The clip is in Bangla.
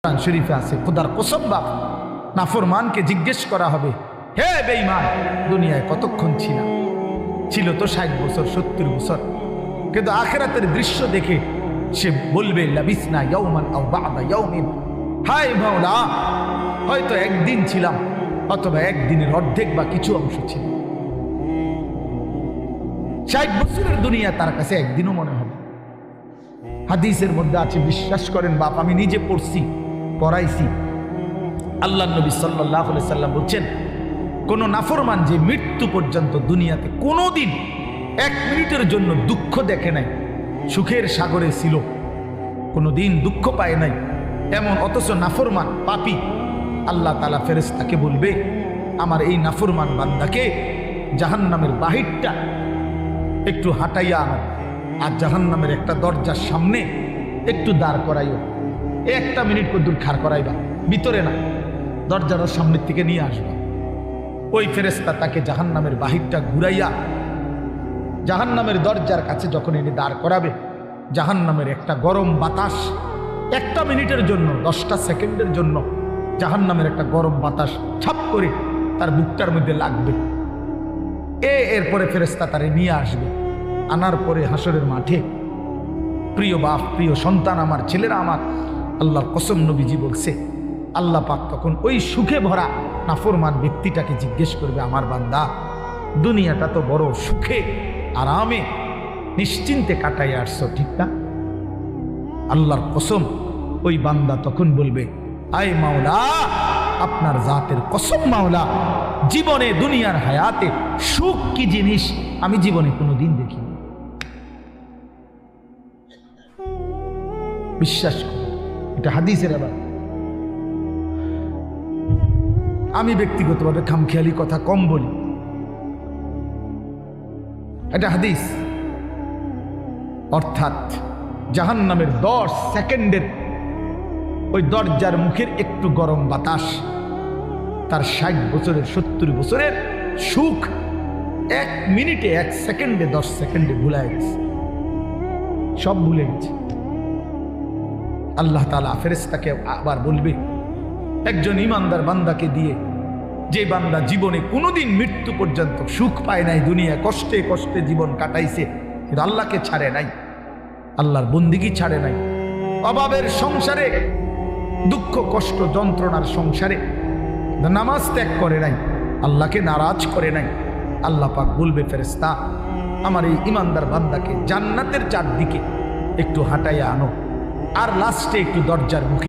কোরআন শরীফে আছে, খোদার কসম বাপ, নাফরমানকে জিজ্ঞেস করা হবে, হে বেঈমান, দুনিয়ায় কতক্ষণ ছিল তো 60 বছর 70 বছর, কিন্তু আখিরাতের দৃশ্য দেখে সে বলবে লাবিসনা ইয়াওমান আও বা'দা ইয়াওমিন, হায় মাওলা, হয়তো একদিন ছিলাম অথবা একদিনের অর্ধেক বা কিছু অংশ ছিল। 60 বছরের দুনিয়া তার কাছে একদিনও মনে হবে। হাদিসের মধ্যে আছে, বিশ্বাস করেন বাপ, আমি নিজে পড়াইছি, আল্লাহ নবী সাল্লাল্লাহু আলাইহি সাল্লাম বলছেন, কোন নাফরমান যে মৃত্যু পর্যন্ত দুনিয়াতে কোনোদিন 1 মিনিটের জন্য দুঃখ দেখে নাই, সুখের সাগরে ছিল, কোনোদিন দুঃখ পায় নাই, এমন অথচ নাফরমান পাপী, আল্লাহ তাআলা ফেরেশতাকে বলবে, আমার এই নাফরমান বান্দাকে জাহান্নামের বাহিরটা একটু হাঁটাইয়া আনো, আর জাহান্নামের একটা দরজার সামনে একটু দাঁড় করাইও, 1 মিনিট কদ্দুর খাড় করাইবা, ভিতরে না, দরজার সামনের থেকে নিয়ে আসবা। ওই ফেরেশতা তাকে জাহান্নামের বাহিরটা ঘুরাইয়া জাহান্নামের দরজার কাছে যখন এনে দাঁড় করাবে, জাহান্নামের একটা গরম বাতাস 1 মিনিটের জন্য, 10টা সেকেন্ডের জন্য জাহান্নামের একটা গরম বাতাস ছাপ করে তার বুকটার মধ্যে লাগবে। এরপরে ফেরেশতা তারে নিয়ে আসবে, আনার পরে হাসরের মাঠে, প্রিয় বাপ, প্রিয় সন্তান আমার, ছেলেরা আমার, আল্লাহর কসম নবীজি বলছে, আল্লাহ পাক তখন ওই সুখে ভরা নাফরমান ব্যক্তিটাকে জিজ্ঞেস করবে, আমার বান্দা, দুনিয়াটা তো বড় সুখে আরামে নিশ্চিন্তে কাটাই আসছো, ঠিক না? আল্লাহর কসম ওই বান্দা তখন বলবে, আয় মাওলা, আপনার জাতের কসম মাওলা, জীবনে দুনিয়ার হায়াতে সুখ কি জিনিস আমি জীবনে কোনোদিন দেখিনি। বিশ্বাস করুন, এটা হাদিসের। আবার আমি ব্যক্তিগতভাবে খামখেয়ালি কথা কম বলি, এটা হাদিস। অর্থাৎ জাহান্নামের 10 সেকেন্ডের ওই দরজার মুখের একটু গরম বাতাস তার 60 বছরের 70 বছরের সুখ 1 মিনিটে 1 সেকেন্ডে 10 সেকেন্ডে ভুলায় গেছে, সব ভুলে গেছে। আল্লাহ তাআলা ফেরেশতাকে আবার বলবে, একজন ইমানদার বান্দাকে দিয়ে, যে বান্দা জীবনে কোনোদিন মৃত্যু পর্যন্ত সুখ পায় নাই, দুনিয়ায় কষ্টে কষ্টে জীবন কাটাইছে, কিন্তু আল্লাহকে ছাড়ে নাই, আল্লাহর বন্দিগি ছাড়ে নাই, অভাবের সংসারে, দুঃখ কষ্ট যন্ত্রণার সংসারে নামাজ ত্যাগ করে নাই, আল্লাহকে নারাজ করে নাই, আল্লাহ পাক বলবে, ফেরেশতা, আমার এই ইমানদার বান্দাকে জান্নাতের চারদিকে একটু হাঁটাইয়া আনো, আর লাস্টে একটু দরজার মুখে